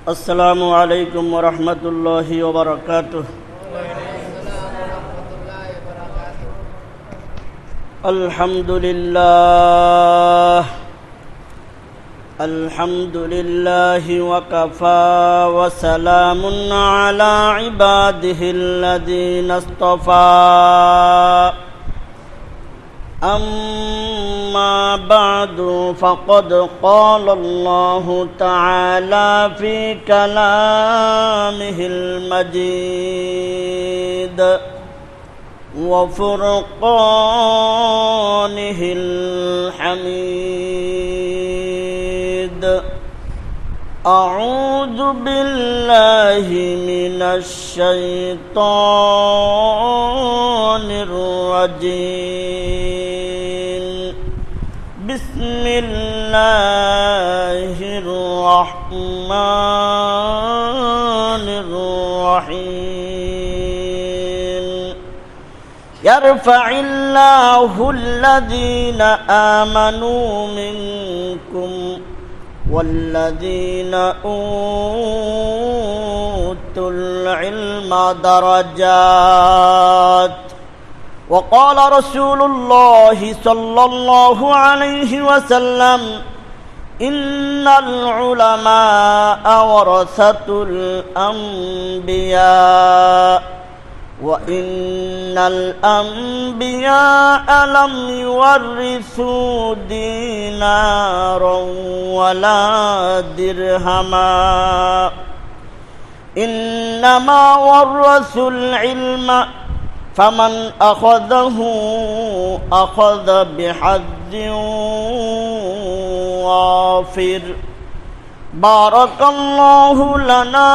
السلام عليكم ورحمة الله وبركاته. الحمد لله وكفى وسلام على عباده الذين اصطفى. أما بعد فقد قال الله تعالى في كلامه المجيد وفرقانه الحميد: أعوذ بالله من الشيطان الرجيم. بسم الله الرحمن الرحيم. يرفع الله الذين آمنوا منكم والذين أوتوا العلم درجات. وقال رسول الله صلى الله عليه وسلم: إن العلماء ورثة الأنبياء وإن الأنبياء لم يورثوا دينارا ولا درهما، إنما ورثوا العلم، فمن أخذه أخذ بحظ وافر. بارك الله لنا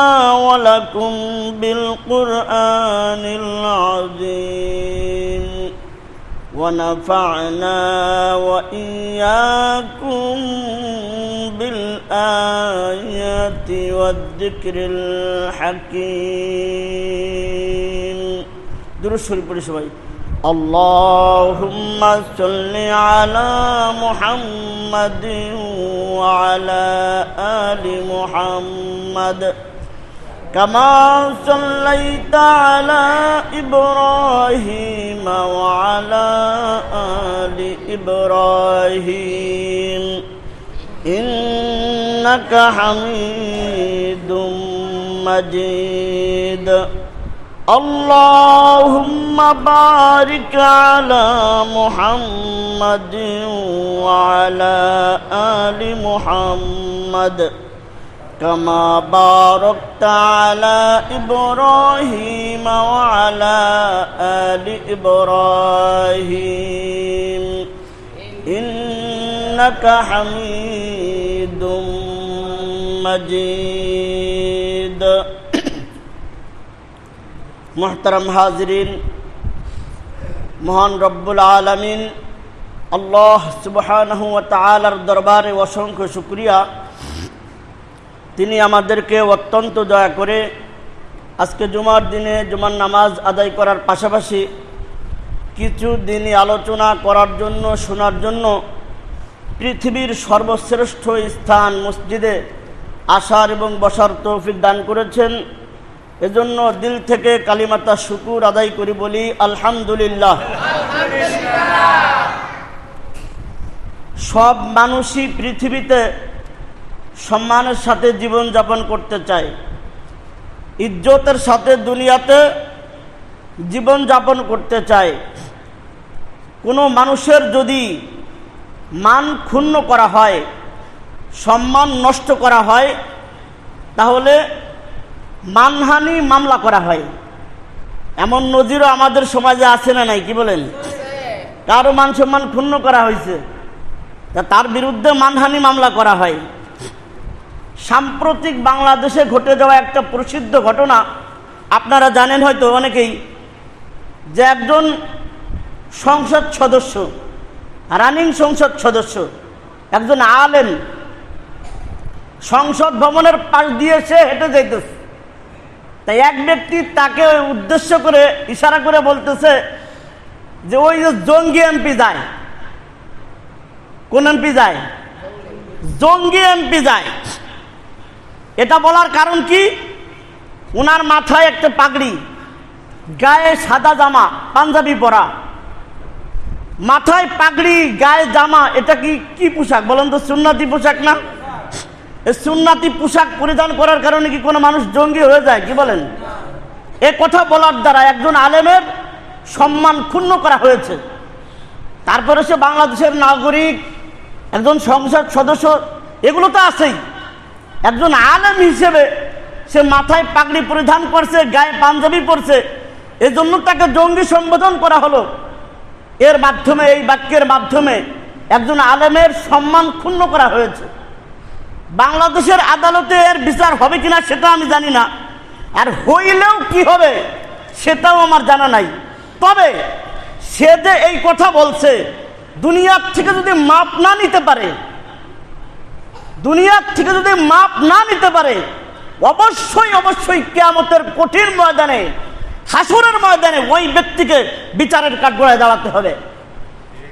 ولكم بالقرآن العظيم ونفعنا وإياكم بالآيات والذكر الحكيم. درود شريف পড়ি সবাই। اللهم صل على محمد وعلى آل محمد كما صليت على إبراهيم وعلى آل إبراهيم إنك حميد مجيد. اللهم بارك على محمد وعلى آل محمد كما باركت على إبراهيم وعلى آل إبراهيم إنك حميد مجيد. মুহতারাম হাজিরিন, মহান রব্বুল আলামিন আল্লাহ সুবহানাহু ওয়া তাআলার দরবারে অসংখ্য শুকরিয়া। তিনি আমাদেরকে অত্যন্ত দয়া করে আজকে জুমার দিনে জুমার নামাজ আদায় করার পাশাপাশি কিছু দিনই আলোচনা করার জন্য, শোনার জন্য পৃথিবীর সর্বশ্রেষ্ঠ স্থান মসজিদে আসার এবং বসার তৌফিক দান করেছেন। এজন্য দিল থেকে কালিমাতা শুকুর আদায় করি, বলি আলহামদুলিল্লাহ। সব মানুষই পৃথিবীতে সম্মানের সাথে জীবন যাপন করতে চায়, ইজ্জতের সাথে দুনিয়াতে জীবন যাপন করতে চায়। কোনো মানুষের যদি মান ক্ষুণ্ণ করা হয়, সম্মান নষ্ট করা হয়, তাহলে মানহানি মামলা করা হয়। এমন নজিরও আমাদের সমাজে আছে না নাই? কি বলেন? কারো মান সম্মান ক্ষুণ্ণ করা হয়েছে, তার বিরুদ্ধে মানহানি মামলা করা হয়। সাম্প্রতিক বাংলাদেশে ঘটে যাওয়া একটা প্রসিদ্ধ ঘটনা আপনারা জানেন হয়তো অনেকেই, যে একজন সংসদ সদস্য, রানিং সংসদ সদস্য, একজন আলেম সংসদ ভবনের পাশ দিয়ে সে হেঁটে যাইতেছে। তাই এক ব্যক্তি তাকে উদ্দেশ্য করে ইশারা করে বলতেছে যে ওই যে জঙ্গি এমপি যায়, কোন এমপি যায়? জঙ্গি এমপি যায়। এটা বলার কারণ কি, ওনার মাথায় একটা পাগড়ি, গায়ে সাদা জামা, পাঞ্জাবি পরা, মাথায় পাগড়ি, গায়ে জামা, এটা কি পোশাক বলেন তো? সুন্নতি পোশাক না? এই সুন্নতি পোশাক পরিধান করার কারণে কি কোনো মানুষ জঙ্গি হয়ে যায়? কি বলেন? এ কথা বলার দ্বারা একজন আলেমের সম্মান ক্ষুণ্ণ করা হয়েছে। তারপরে সে বাংলাদেশের নাগরিক, একজন সংসদ সদস্য, এগুলো তো আছেই। একজন আলেম হিসেবে সে মাথায় পাগড়ি পরিধান করছে, গায়ে পাঞ্জাবি পরছে, এজন্য তাকে জঙ্গি সম্বোধন করা হলো। এর মাধ্যমে, এই বাক্যের মাধ্যমে একজন আলেমের সম্মান ক্ষুণ্ণ করা হয়েছে। বাংলাদেশের আদালতে এর বিচার হবে কিনা সেটা আমি জানি না, আর হইলেও কি হবে সেটাও আমার জানা নাই। তবে সে যে এই কথা বলছে, দুনিয়ার থেকে যদি মাপ না নিতে পারে, দুনিয়ার থেকে যদি মাপ না নিতে পারে, অবশ্যই অবশ্যই কিয়ামতের কঠিন ময়দানে, হাসরের ময়দানে ওই ব্যক্তিকে বিচারের কাঠগড়ায় দাঁড়াতে হবে।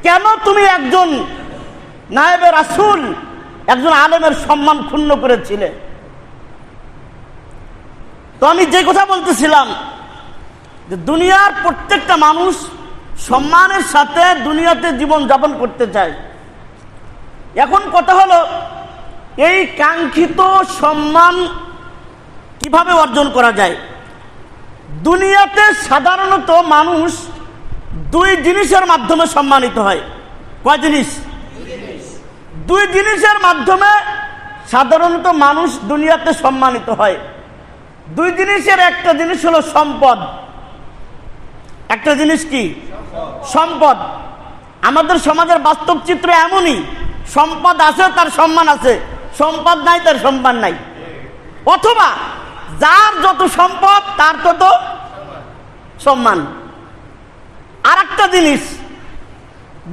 কেন তুমি একজন নায়েবে রাসূল, একজন আলেমের সম্মান ক্ষুণ্ণ করেছিলে? তো আমি যে কথা বলতেছিলাম যে দুনিয়ার প্রত্যেকটা মানুষ সম্মানের সাথে দুনিয়াতে জীবন যাপন করতে চায়। এখন কথা হলো, এই কাঙ্ক্ষিত সম্মান কিভাবে অর্জন করা যায়? দুনিয়াতে সাধারণত মানুষ দুই জিনিসের মাধ্যমে সম্মানিত হয়। কয় জিনিস? দুই জিনিসের মাধ্যমে সাধারণত মানুষ দুনিয়াতে সম্মানিত হয়। দুই জিনিসের একটা জিনিস হলো সম্পদ। একটা জিনিস কি? সম্পদ। আমাদের সমাজের বাস্তব চিত্র এমনই, সম্পদ আছে তার সম্মান আছে, সম্পদ নাই তার সম্মান নাই। অথবা যার যত সম্পদ তার তত সম্মান। আর একটা জিনিস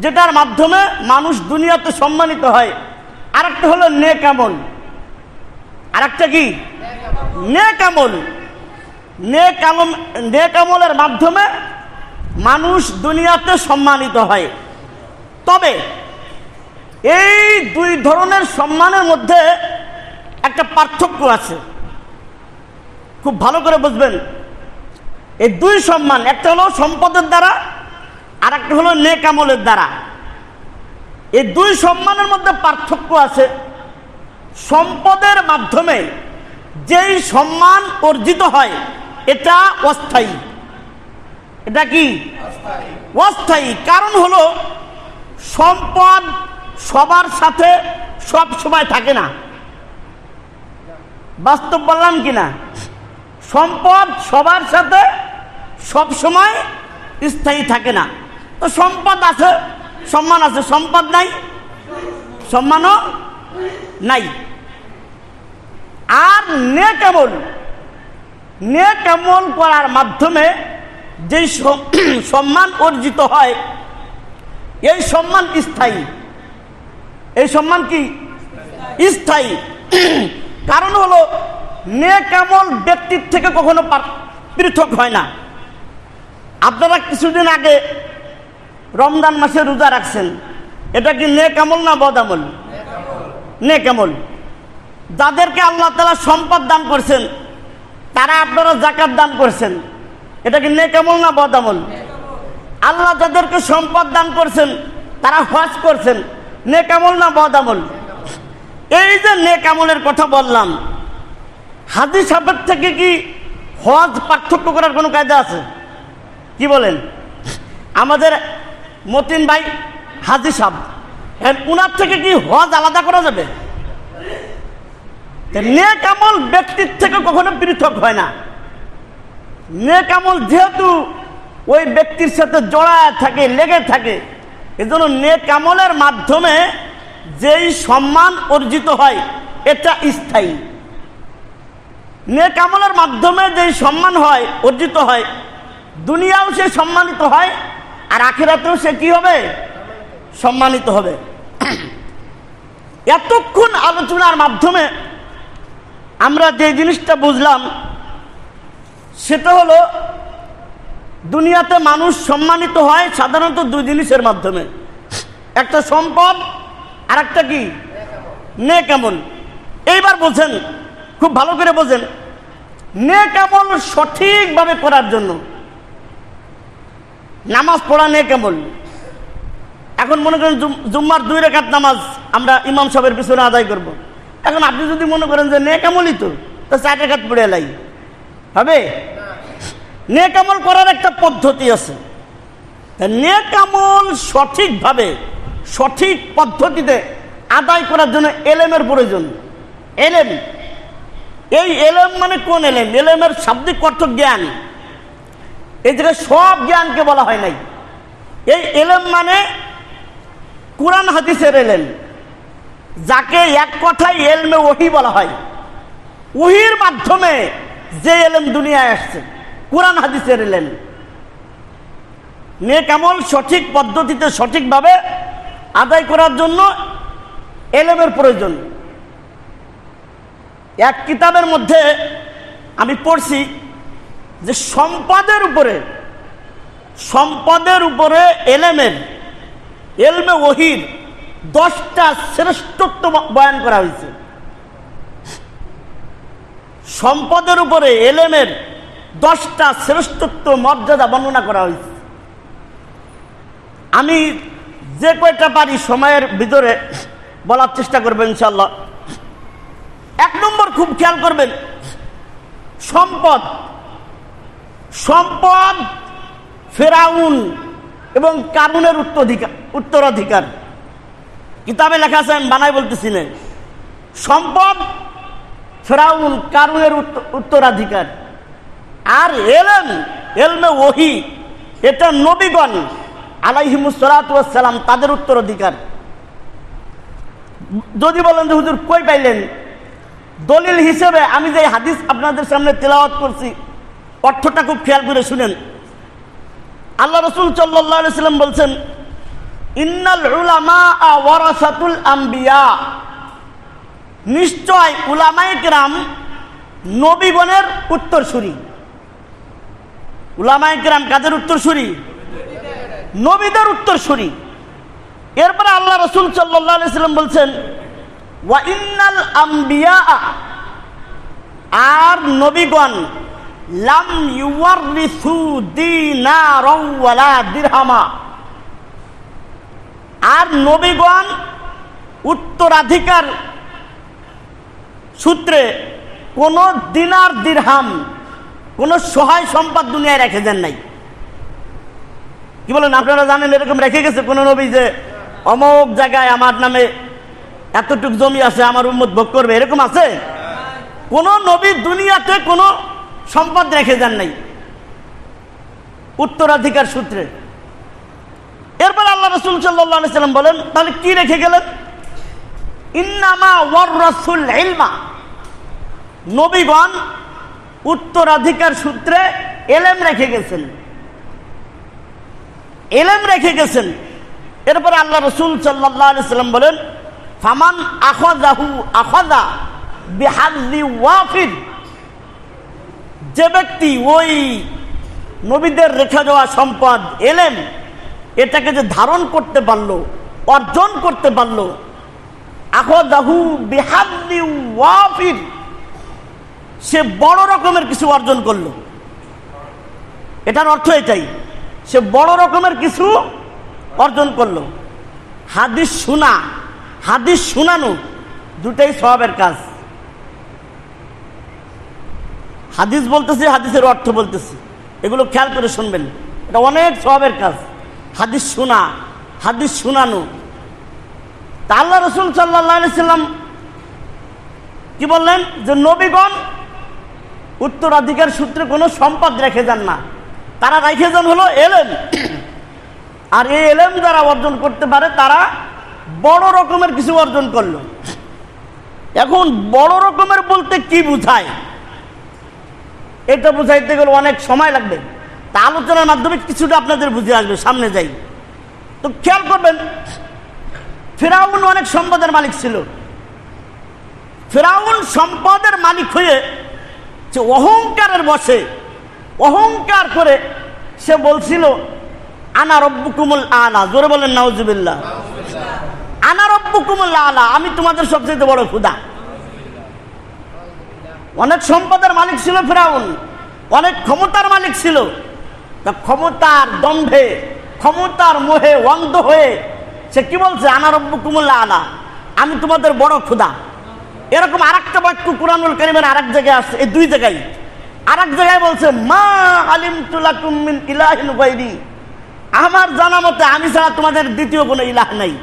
যেটার মাধ্যমে মানুষ দুনিয়াতে সম্মানিত হয়, আর একটা হলো নেক আমল। আর একটা কি? নেক আমল। নেক আমলের মাধ্যমে মানুষ দুনিয়াতে সম্মানিত হয়। তবে এই দুই ধরনের সম্মানের মধ্যে একটা পার্থক্য আছে, খুব ভালো করে বুঝবেন। এই দুই সম্মান, একটা হলো সম্পদের দ্বারা, আর একটা হলো নেক আমলের দ্বারা। এই দুই সম্মানের মধ্যে পার্থক্য আছে। সম্পদের মাধ্যমে যেই সম্মান অর্জিত হয় এটা অস্থায়ী। এটা কি? অস্থায়ী। কারণ হলো সম্পদ সবার সাথে সব সময় থাকে না। বাস্তব বললাম কিনা? সম্পদ সবার সাথে সব সময় স্থায়ী থাকে না। তো সম্পদ আছে, সম্মান আছে, সম্পদ নাই, সম্মানও নাই। আর নেক আমল, নেক আমল করার মাধ্যমে যে সম্মান অর্জিত হয় এই সম্মান স্থায়ী। এই সম্মান কি? স্থায়ী। কারণ হলো নেক আমল ব্যক্তির থেকে কখনো পৃথক হয় না। আপনারা কিছুদিন আগে রমজান মাসে রোজা রাখছেন, এটা কি নেক আমল না বদ আমল? নেক আমল। যাদেরকে আল্লাহ তাআলা সম্পদ দান করছেন তারা আপনারা যাকাত দান করছেন, এটা কি নেক আমল না বদ আমল? আল্লাহ যাদেরকে সম্পদ দান করছেন তারা হজ করছেন, নেক আমল না বদ আমল? এই যে নেক আমলের কথা বললাম, হাদিস সাহেব থেকে কি হজ পার্থক্য করার কোনো কায়দা আছে? কি বলেন? আমাদের মতিন ভাই হাজি সাহেব, উনার থেকে কি হজ আলাদা করা যাবে? নেক আমল ব্যক্তির থেকে কখনো পৃথক হয় না। নেক আমল যেহেতু ওই ব্যক্তির সাথে জড়ায় থাকে, লেগে থাকে, এজন্য নেক আমলের মাধ্যমে যেই সম্মান অর্জিত হয় এটা স্থায়ী। নেক আমলের মাধ্যমে যেই সম্মান হয়, অর্জিত হয়, দুনিয়াও সে সম্মানিত হয় আর আখিরাতেও সে কি হবে? সম্মানিত হবে। এতক্ষণ আলোচনার মাধ্যমে আমরা যে জিনিসটা বুঝলাম সেটা হলো দুনিয়াতে মানুষ সম্মানিত হয় সাধারণত দুই জিনিসের মাধ্যমে, একটা সম্পদ আর একটা কি? নেক আমল। এইবার বোঝেন খুব ভালো করে বোঝেন, নেক আমল সঠিকভাবে করার জন্য নামাজ পড়া নেক আমল। এখন মনে করেন জুম্মার 2 রাকাত নামাজ আমরা ইমাম সাহেবের পিছনে আদায় করব। এখন আপনি যদি মনে করেন যে নেক আমলই তো 4 রাকাত পড়ে এলাই হবে? নেক আমল করার একটা পদ্ধতি আছে। নেক আমল সঠিকভাবে সঠিক পদ্ধতিতে আদায় করার জন্য এলেমের প্রয়োজন। এলেম, এই এলেম মানে কোন এলেম? এলেমের শাব্দিক অর্থ জ্ঞান। এই জায়গায় সব জ্ঞানকে বলা হয় নাই। এই এলেম মানে কুরআন হাদিসের এলেম, যাকে এক কথায় এলমে ওহী বলা হয়। ওহীর মাধ্যমে যে এলেম দুনিয়ায় আসছে, কুরআন হাদিসের এলেম। নেক আমল সঠিক পদ্ধতিতে সঠিকভাবে আদায় করার জন্য এলেমের প্রয়োজন। এক কিতাবের মধ্যে আমি পড়ছি যে সম্পদের উপরে এলমে ওহীর 10টা শ্রেষ্ঠত্ব বয়ান করা হয়েছে। সম্পদের উপরে এলেমের 10টা শ্রেষ্ঠত্ব মর্যাদা বর্ণনা করা হয়েছে। আমি যে কয়টা পারি সময়ের ভিতরে বলার চেষ্টা করবেন ইনশাআল্লাহ। 1 নম্বর, খুব খেয়াল করবেন, সম্পদ ফেরাউন এবং কারুনের উত্তরাধিকার। কিতাবে লেখা আছে, আমি বানাই বলতেছি না। সম্পদ ফেরাউন কারুনের উত্তরাধিকার। আর এলমে ওহী এটা নবীগণ আলাইহিমুস সালাতু ওয়াস সালাম তাদের উত্তরাধিকার। যদি বলেন যে হুজুর কই পাইলেন, দলিল হিসেবে আমি যে হাদিস আপনাদের সামনে তেলাওয়াত করছি অর্থটা খুব খেয়াল করে শুনেন। আল্লাহ রাসূল সাল্লাল্লাহু আলাইহি ওয়াসাল্লাম বলছেন, ইন্নাল উলামা ওয়ারাসাতুল আম্বিয়া, নিশ্চয় উলামায়ে কেরাম নবীগণের উত্তরসূরি। উলামায়ে কেরাম কাদের উত্তরসূরি? নবীদের উত্তরসূরি। এরপরে আল্লাহ রাসূল সাল্লাল্লাহু আলাইহি ওয়াসাল্লাম বলছেন, ওয়া ইন্নাল আম্বিয়া, আর নবীগণ লাম ইউওয়ারিসু দিনারাও ওয়ালা দিরহামা, আর নবীগণ উত্তরাধিকার সূত্রে কোন দিনার দিরহাম, কোন সহায় সম্পদ দুনিয়ায় রেখে দেন নাই। কি বলেন? আপনারা জানেন এরকম রেখে গেছে কোন নবী যে অমুক জায়গায় আমার নামে এতটুক জমি আছে, আমার উম্মত ভোগ করবে, এরকম আছে? কোন নবী দুনিয়াতে কোন সম্পদ রেখে যান নাই উত্তরাধিকার সূত্রে। এরপর আল্লাহ রাসূল সাল্লাল্লাহু আলাইহি ওয়াসাল্লাম বলেন, তাহলে কি রেখে গেলেন? ইন্নামা ওয়ারাসুল ইলমা, নবীগণ উত্তরাধিকার সূত্রে এলেম রেখে গেছেন, এলেম রেখে গেছেন। এরপর আল্লাহ রাসূল সাল্লাল্লাহু আলাইহি ওয়াসাল্লাম বলেন, ফামান আখাযাহু আখাযা বিহাজ্জি ওয়াফির, যে ব্যক্তি ওই নবীদের রেখে যাওয়া সম্পদ এলেম এটাকে যে ধারণ করতে পারলো, অর্জন করতে পারলো, আখাযাহু বিহাজ্জি ওয়াফির, সে বড় রকমের কিছু অর্জন করলো। এটার অর্থ এটাই, সে বড় রকমের কিছু অর্জন করলো। হাদিস শোনা, হাদিস শোনানো দুটাই সওয়াবের কাজ। হাদিস বলতেছি, হাদিসের অর্থ বলতেছি, এগুলো খেয়াল করে শুনবেন, এটা অনেক সওয়াবের কাজ। হাদিস শোনা, হাদিস শোনানো। তা আল্লাহ রাসূল সাল্লাল্লাহু আলাইহি ওয়াসাল্লাম কি বললেন? যে নবীগণ উত্তরাধিকার সূত্রে কোনো সম্পদ রেখে যান না, তারা রেখে যান হলো এলেম। আর এই এলেম যারা অর্জন করতে পারে তারা বড় রকমের কিছু অর্জন করলো। এখন বড় রকমের বলতে কি বুঝায়, এটা বুঝাইতে গেলে অনেক সময় লাগবে। তা আলোচনার মাধ্যমে কিছুটা আপনাদের বুঝে আসবে, সামনে যাই। তো খেয়াল করবেন, ফিরআউন অনেক সম্পদের মালিক ছিল। ফিরআউন সম্পদের মালিক হয়ে যে অহংকারের বশে অহংকার করে সে বলছিল, আনা রব্বুকুমুল আলা, জোরে বলেন নাউজুবিল্লাহ। আনা রব্বুকুমুল আলা, আমি তোমাদের সবচেয়ে বড় খোদা। অনেক সম্পদের মালিক ছিল ফিরআউন, অনেক ক্ষমতার মালিক ছিল। তা ক্ষমতার দম্ভে, ক্ষমতার মোহে অন্ধ হয়ে সে কি বলছে, আনা রব্বুকুমুল আলা, আমি তোমাদের বড় খোদা। এরকম আরেকটা বাক্য কুরআনুল কারীমের আরেক জায়গায় আসছে, এই দুই জায়গায়। আরেক জায়গায় বলছে মা আলিমতু লাকুম মিন ইলাহিন গায়রি, আমার জানা মতে আমি ছাড়া তোমাদের দ্বিতীয় কোনো ইলাহ নাই।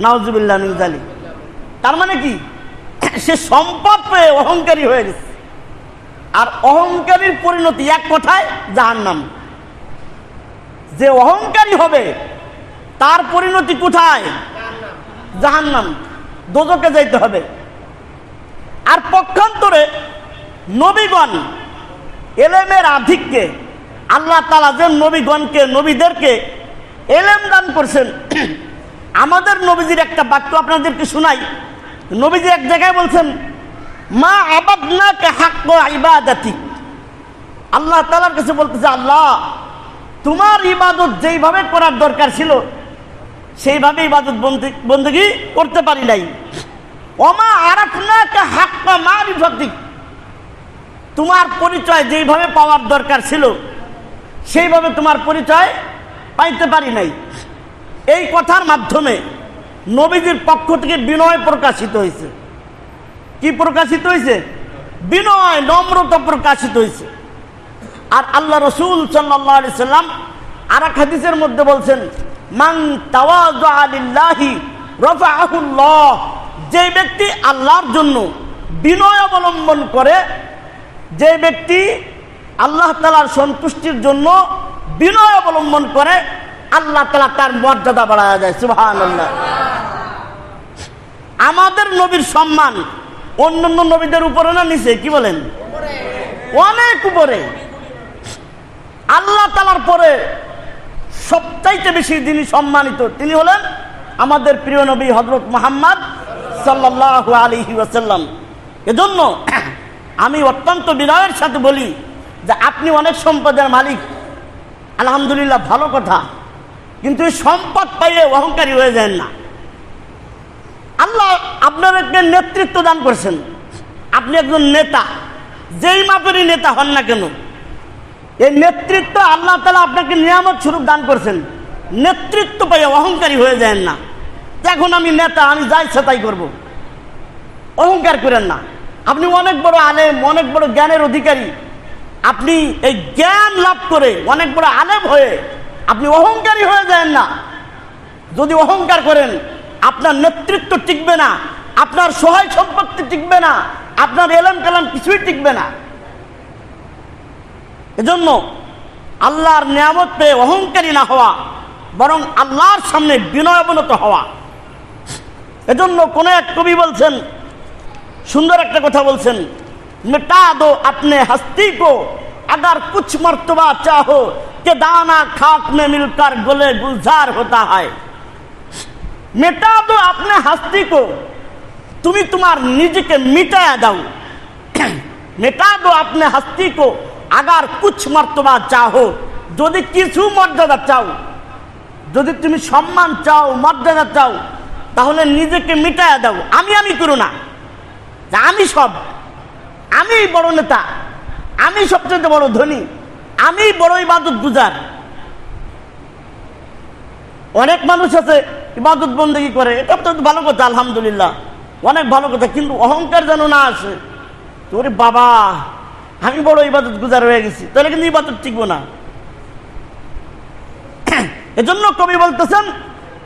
নাউজুবিল্লাহ মিন যালিক। তার মানে কি, সে সম্পদ পেয়ে অহংকারী হয়ে গেছে। আর অহংকারীর পরিণতি এক কথায় জাহান্নাম। যে অহংকারী হবে তার পরিণতি কোথায়? জাহান্নাম, দোজখে যাইতে হবে। আর পক্ষান্তরে নবীগণ এলেমের আধিক্যে আল্লাহ তাআলা যে নবীগণকে, নবীদেরকে এলেম দান করছেন। আমাদের নবীজির একটা বাক্য আপনাদেরকে শোনাই। নবীজি এক জায়গায় বলছেন মা আবাদনাকা হাক্কা ইবাদাতিক, আল্লাহ তাআলার কাছে বলতেছে, আল্লাহ তোমার ইবাদত যেইভাবে করার দরকার ছিল সেইভাবে ইবাদত বন্দেগী করতে পারি নাই। ওমা আরাফনাকা হাক্কা মারিফাতিক, তোমার পরিচয় যেইভাবে পাওয়ার দরকার ছিল সেইভাবে তোমার পরিচয় পাইতে পারি নাই। এই কথার মাধ্যমে নবীজির পক্ষ থেকে বিনয় প্রকাশিত হয়েছে। কি প্রকাশিত হয়েছে? বিনয়, নম্রতা প্রকাশিত হয়েছে। আর আল্লাহ রসুল সাল্লাল্লাহু আলাইহি সাল্লাম আরেক হাদিসের মধ্যে বলছেন মান তাওয়াযা লিল্লাহি রাফাআহুল্লাহ, যে ব্যক্তি আল্লাহর জন্য বিনয় অবলম্বন করে, যে ব্যক্তি আল্লাহ তাআলার সন্তুষ্টির জন্য বিনয় অবলম্বন করে, আল্লাহ তাআলা তার মর্যাদা বাড়ায়া যায়। সুবহানাল্লাহ। আমাদের নবীর সম্মান অন্যান্য নবীদের উপরে না নিচে? কি বলেন? অনেক উপরে। আল্লাহ তাআলার পরে সবচাইতে বেশি যিনি সম্মানিত তিনি হলেন আমাদের প্রিয় নবী হযরত মুহাম্মদ সাল্লাল্লাহু আলাইহি ওয়াসাল্লাম। এজন্য আমি অত্যন্ত বিনয়ের সাথে বলি যে আপনি অনেক সম্পদের মালিক, আলহামদুলিল্লাহ, ভালো কথা, কিন্তু এই সম্পদ পাইয়ে অহংকারী হয়ে যায় না। আল্লাহ আপনাদেরকে নেতৃত্ব দান করছেন, আপনি একজন নেতা, যেই মাপেরই নেতা হন না কেন, এই নেতৃত্ব আল্লাহ তাআলা আপনাকে নিয়ামত স্বরূপ দান করছেন। নেতৃত্ব পাইয়ে অহংকারী হয়ে যায় না, এখন আমি নেতা, আমি যাই সেটাই করব, অহংকার করেন না। আপনি অনেক বড় আলেম, অনেক বড় জ্ঞানের অধিকারী, আপনি এই জ্ঞান লাভ করে অনেক বড় আলেম হয়ে আপনি অহংকারী হয়ে যায় না। যদি অহংকার করেন আপনার নেতৃত্ব টিকবে না, আপনার সহায় সম্পত্তি টিকবে না, আপনার এলেম কালাম কিছুই টিকবে না। এজন্য আল্লাহর নিয়ামত পেয়ে অহংকারী না হওয়া, বরং আল্লাহর সামনে বিনয় অবনত হওয়া। এজন্য কোন এক কবি বলছেন, সুন্দর একটা কথা বলছেন, मिटा दो अपने हस्ती को अगर कुछ मर्तबा चाहो कि दाना खाक में मिलकर गुले गुलजार होता है। मिटा दो अपने हस्ती को, তুমি তোমার নিজেকে মিটায়া দাও। मिटा दो अपने हस्ती को अगर कुछ मर्तबा चाहो, যদি কিছু মর্যাদা চাও, যদি তুমি সম্মান চাও, মর্যাদা চাও, তাহলে নিজেকে মিটায়া দাও। আমি করো না, আমি সব, আমি বড় নেতা, আমি সবচেয়ে বড় ধনী, আমি বড় ইবাদত গুজার। অনেক মানুষ আছে ইবাদত বন্দেগী করে, এটা তো ভালো কথা, আলহামদুলিল্লাহ, অনেক ভালো কথা, কিন্তু অহংকার যেন না আসে। তোরে বাবা, আমি বড় ইবাদত গুজার হয়ে গেছি, তাহলে কিন্তু ইবাদত টিকবো না। এজন্য কবি বলতেছেন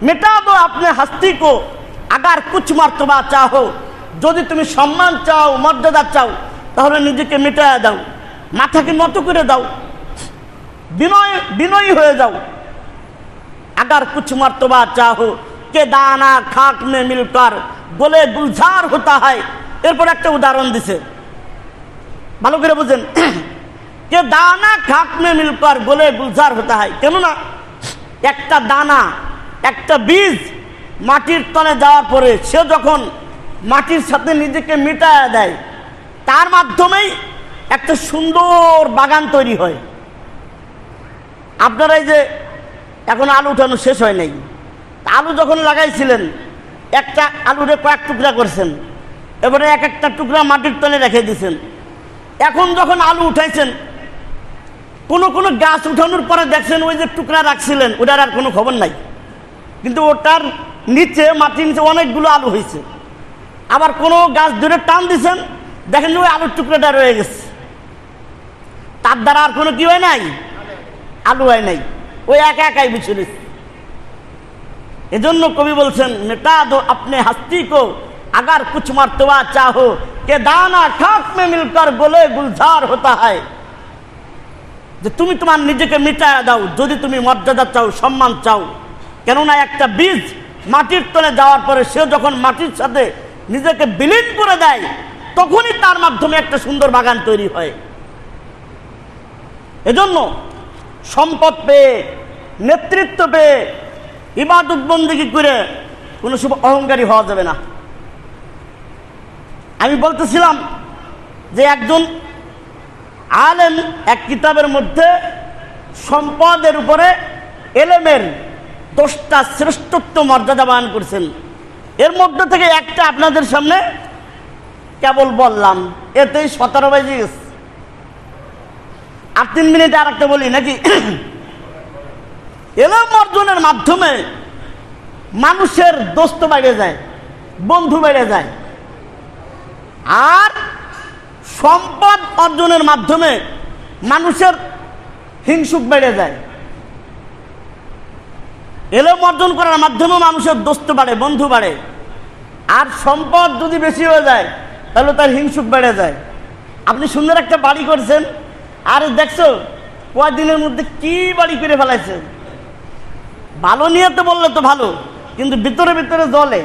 মিটা দো আপনি হস্তি কো আগার কুছ মর্তবা চাহো, যদি তুমি সম্মান চাও, মর্যাদা চাও, তাহলে নিজেকে মিটায়া দাও, মাথাকে নত করে দাও, বিনয়ী হয়ে যাও। अगर कुछ मर्तबा चाहो के दाना खाक में मिलकर गोले गुलजार होता है। এরপর একটা উদাহরণ দিছে, ভালো করে বুঝেন, কে দানা খাক মে মিলকর গোলে গুলজার হতা হয়। কেননা একটা দানা, একটা বীজ মাটির তলে যাওয়ার পরে সে যখন মাটির সাথে নিজেকে মিটায়া দেয়, তার মাধ্যমেই একটা সুন্দর বাগান তৈরি হয়। আপনারা এই যে এখন আলু উঠানো শেষ হয় নাই, আলু যখন লাগাইছিলেন একটা আলুরে কয়েক টুকরা করছেন, এবারে এক একটা টুকরা মাটির তলে রেখে দিয়েছেন, এখন যখন আলু উঠাইছেন, কোনো কোনো গাছ উঠানোর পরে দেখছেন ওই যে টুকরা রাখছিলেন ওটার আর কোনো খবর নাই, কিন্তু ওটার নিচে মাটির নিচে অনেকগুলো আলু হয়েছে। আবার কোনো গাছ ধরে টান দিচ্ছেন, দেখেন যে ওই আলুর টুকরাটা রয়ে গেছে, তার দ্বারা আর কোনো কি হয় নাই, আলু হয় নাই, ওই একা একাই বিছড়ে। এজন্য কবি বলছেন, মেটা দো আপনি হস্তি কো अगर कुछ मर्तबा चाहो के दाना खाक में मिलकर गोले गुलजार होता है। যে তুমি তোমার নিজেকে মিটায়া দাও যদি তুমি মর্যাদা চাও, সম্মান চাও। কেননা একটা বীজ মাটির তলে যাওয়ার পরে সে যখন মাটির সাথে নিজেকে বিলীন করে দেয়, তখনই তার মাধ্যমে একটা সুন্দর বাগান তৈরি হয়। এজন্য সম্পদ পেয়ে, নেতৃত্ব পেয়ে, ইবাদত বন্দেগী করে কোনো শুভ অহংকারী হওয়া যাবে না। আমি বলতেছিলাম যে একজন আলেম এক কিতাবের মধ্যে সম্পদের উপরে এলেমের 10টা শ্রেষ্ঠত্ব মর্যাদা বয়ান করছেন। এর মধ্যে থেকে একটা আপনাদের সামনে কেবল বললাম, এতেই 17 বেজে গেছে। আর 3 মিনিটে আর একটা বলি নাকি? এলেম অর্জনের মাধ্যমে মানুষের দোস্ত বেড়ে যায়, বন্ধু বেড়ে যায়। আর সম্পদ অর্জনের মাধ্যমে মানুষের হিংসুক বেড়ে যায়। এলেম অর্জন করার মাধ্যমে মানুষের দোস্ত বাড়ে, বন্ধু বাড়ে। আর সম্পদ যদি বেশি হয়ে যায় তাহলে তার হিংসুক বেড়ে যায়। আপনি সুন্দর একটা বাড়ি করছেন, আর দেখছো কয়েকদিনের মধ্যে কি বাড়ি করে ফেলাইছে। ভালো নিয়তে বললে তো ভালো, কিন্তু ভিতরে ভিতরে জ্বলে।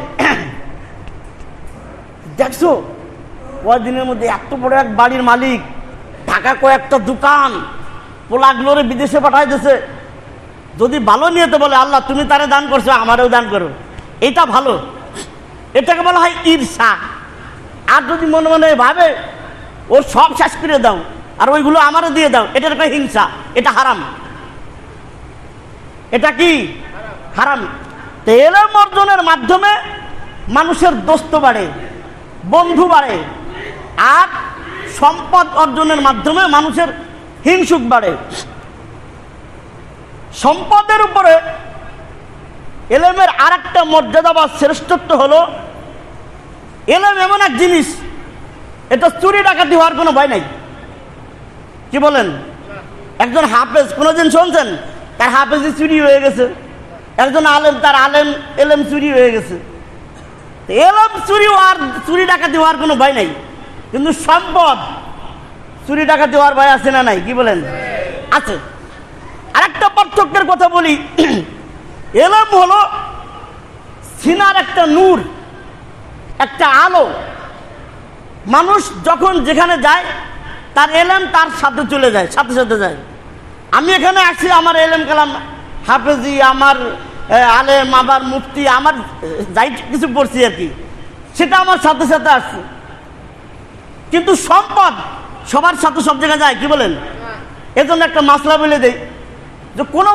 দেখছো কয়েকদিনের মধ্যে এত বড় এক বাড়ির মালিক, ঢাকা কয়েকটা দোকান, পোলাগুলোরে বিদেশে পাঠাই দিয়েছে। যদি ভালো নিয়তে বলে আল্লাহ তুমি তারে দান করছো, আমারও দান করো, এটা ভালো, এটাকে বলা হয় ঈর্ষা। আর যদি মনে মনে ভাবে ও সব শেষ করে দাও আর ওইগুলো আমারও দিয়ে দাও, এটার একটা হিংসা, এটা হারাম। এটা কি হারাম? এলেম অর্জনের মাধ্যমে মানুষের দোস্ত বাড়ে, বন্ধু বাড়ে। আর সম্পদ অর্জনের মাধ্যমে মানুষের হিংসুক বাড়ে। সম্পদের উপরে এলেমের আর একটা মর্যাদা বা শ্রেষ্ঠত্ব হলো, এলেম এমন এক জিনিস, এটা চুরি ডাকাতি হওয়ার কোনো ভয় নাই। কি বলেন? একজন হাফেজ, কোনোদিন শুনছেন তার হাফেজি চুরি হয়ে গেছে? একজন আলেম, তার এলেম চুরি হয়ে গেছে। এলেম চুরি হওয়ার, চুরি ডাকাতি হওয়ার কোনো ভয় নাই। কিন্তু সম্পদ চুরি ডাকাতি হওয়ার ভয় আছে না নাই? কি বলেন? আছে। আরেকটা পার্থক্যের কথা বলি, এলেম হলো সিনার একটা নূর, একটা আলো। মানুষ যখন যেখানে যায় তার এলেম তার সাথে চলে যায়, সাথে সাথে যায়। আমি এখানে আসছি, আমার এলেম কালাম হাফেজি, আমার আলেম, আমার মুফতি, আমার যাই কিছু পড়ছি আর কি, সেটা আমার সাথে সাথে আসছে। কিন্তু সম্পদ সবার সাথে সব জায়গায় যায়, কি বলেন? এজন্য একটা মাসলা বলে দেই যে কোনো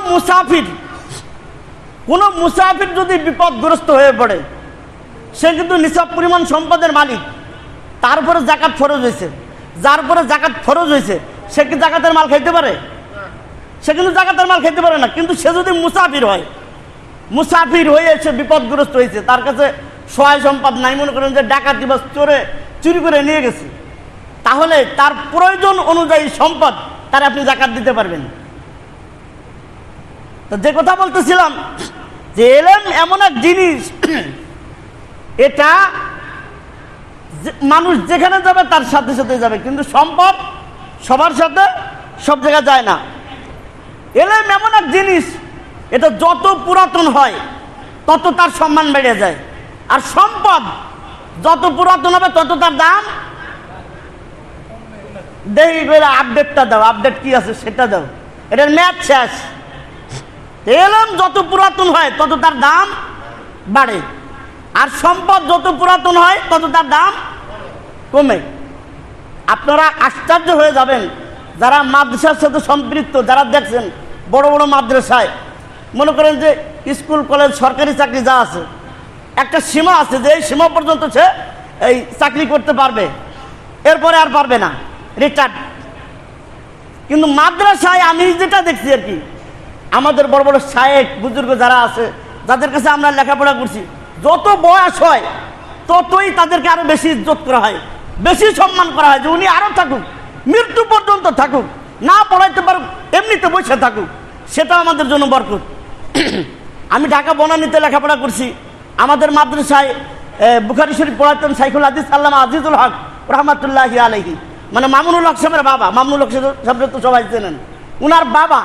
মুসাফির যদি বিপদগ্রস্ত হয়ে পড়ে, সে কিন্তু নিসাব পরিমাণ সম্পদের মালিক, তারপরে জাকাত ফরজ হয়েছে, যার পরে জাকাত ফরজ হয়েছে সে কি জাকাতের মাল খাইতে পারে? সে কিন্তু জাকাতের মাল খাইতে পারে না। কিন্তু সে যদি মুসাফির হয়, মুসাফির হয়ে সে বিপদগ্রস্ত হয়েছে, তার কাছে সহায় সম্পদ নাই, মনে করেন যে ডাকাতি বা চুরি করে নিয়ে গেছে, তাহলে তার প্রয়োজন অনুযায়ী সম্পদ তার আপনি জাকাত দিতে পারবেন। তো যে কথা বলতেছিলাম যে এলেম এমন এক জিনিস, এটা মানুষ যেখানে যাবে তার সাথে সাথে যাবে, কিন্তু সম্পদ সবার সাথে সব জায়গায় যায় না। এলেম এমন এক জিনিস, এটা যত পুরাতন হয় তত তার সম্মান বেড়ে যায়। আর সম্পদ যত পুরাতন হবে তত তার দাম। দেখি আপডেটটা দাও, আপডেট কি আছে সেটা দাও, এটার ম্যাচ শেষ। এলেম যত পুরাতন হয় তত তার দাম বাড়ে, আর সম্পদ যত পুরাতন হয় তত তার দাম কমে। আপনারা আশ্চর্য হয়ে যাবেন, যারা মাদ্রাসার সাথে সম্পৃক্ত, যারা দেখছেন বড় বড় মাদ্রাসায়, মনে করেন যে স্কুল কলেজ সরকারি চাকরি যা আছে, একটা সীমা আছে যে এই সীমা পর্যন্ত সে এই চাকরি করতে পারবে, এরপরে আর পারবে না। রিটার্ড। কিন্তু মাদ্রাসায় আমি যেটা দেখছি আর কি, আমাদের বড় বড় শায়েখ বুজুর্গ যারা আছে, যাদের কাছে আমরা লেখাপড়া করছি, যত বয়স হয় ততই তাদেরকে আরো বেশি ইজ্জত করা হয়, বেশি সম্মান করা হয়, যে উনি আরো থাকুক, মৃত্যু পর্যন্ত থাকুক, না পড়াইতে পারুক, এমনিতে বসে থাকুক, সেটা আমাদের জন্য বরকত। আমি ঢাকা বনানীতে লেখাপড়া করছি। আমাদের মাদ্রাসায় বুখারী শরীফ পড়াতেন শাইখুল হাদিস আল্লামা আজিজুল হক রহমাতুল্লাহি আলাইহি, মানে মামুনুল হক সাহেবের বাবা। মামুনুল হক সাহেব তো সবাই চেনেন, উনার বাবা।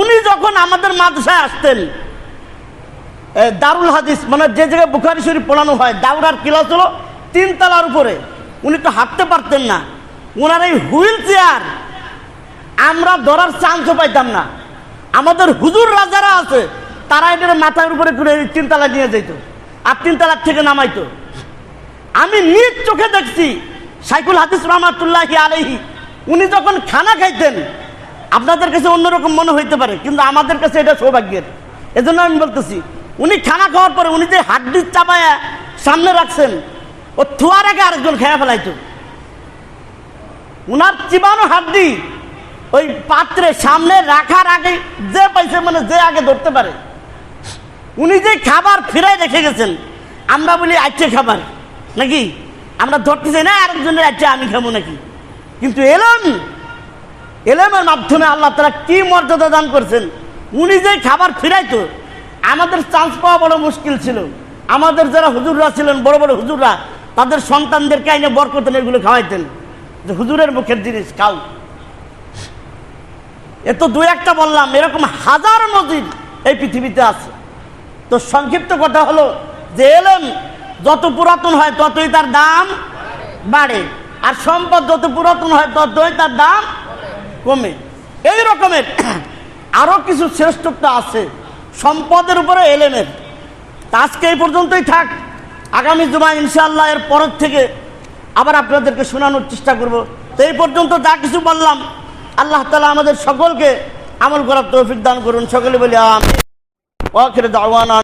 উনি যখন আমাদের মাদ্রাসায় আসতেন, দারুল হাদিস মানে যে জায়গায় বুখারী শরীফ পড়ানো হয়, দাউরার ক্লাস হলো 3 তলার উপরে। উনি তো হাঁটতে পারতেন না, ওনার এই হুইল চেয়ার আমরা ধরার চান্সও পাইতাম না। আমাদের হুজুররা যারা আছে তারা এটার মাথার উপরে করে 3 তলায় নিয়ে যেত আর 3 তলার থেকে নামাইতো। আমি নিজ চোখে দেখছি শাইখুল হাদিস রহমাতুল্লাহি আলাইহি উনি যখন খানা খাইতেন, আপনাদের কাছে অন্যরকম মনে হইতে পারে, কিন্তু আমাদের কাছে এটা সৌভাগ্যের। এজন্য আমি বলতেছি, উনি খানা খাওয়ার পরে উনি যে হাড্ডি চাপায়া সামনে রাখছেন, ও থুয়ার আগে আরেকজন খেয়ে ফেলাইতো। উনার চিবানো হাড্ডি ওই পাত্রে সামনে রাখার আগে যে পাইছে, মানে যে আগে ধরতে পারে। উনি যে খাবার ফিরাই রেখে গেছেন, আমরা বলি আইছে খাবার নাকি, আমরা ধরতে চাই না আরেকজনের আইছে আমি খাবো নাকি। কিন্তু এলেমের মাধ্যমে আল্লাহ তাআলা কি মর্যাদা দান করছেন। উনি যে খাবার ফিরাইতো, আমাদের চান্স পাওয়া বড় মুশকিল ছিল। আমাদের যারা হুজুররা ছিলেন, বড় বড় হুজুররা, তাদের সন্তানদেরকে আইনে বরকতেন এগুলো খাওয়াইতেন, যে হুজুরের মুখের জিনিস খাও। এ তো 2-1টা বললাম, এরকম হাজার নজির এই পৃথিবীতে আছে। তো সংক্ষিপ্ত কথা হলো যে এলেম যত পুরাতন হয় ততই তার দাম বাড়ে, আর সম্পদ যত পুরাতন হয় ততই তার দাম কমে। এই রকমের আরো কিছু শ্রেষ্ঠত্ব আছে সম্পদের উপরে এলেমের। আজকে এই পর্যন্তই থাক। আগামী জুমা ইনশাআল্লাহ এর পরের থেকে আবার আপনাদেরকে শোনানোর চেষ্টা করব। তো এই পর্যন্ত যা কিছু বললাম, আল্লাহ তাআলা আমাদের সকলকে আমল করার তৌফিক দান করুন। সকলে বলি আমিন। ওয়া আখিরু দাওয়ানা।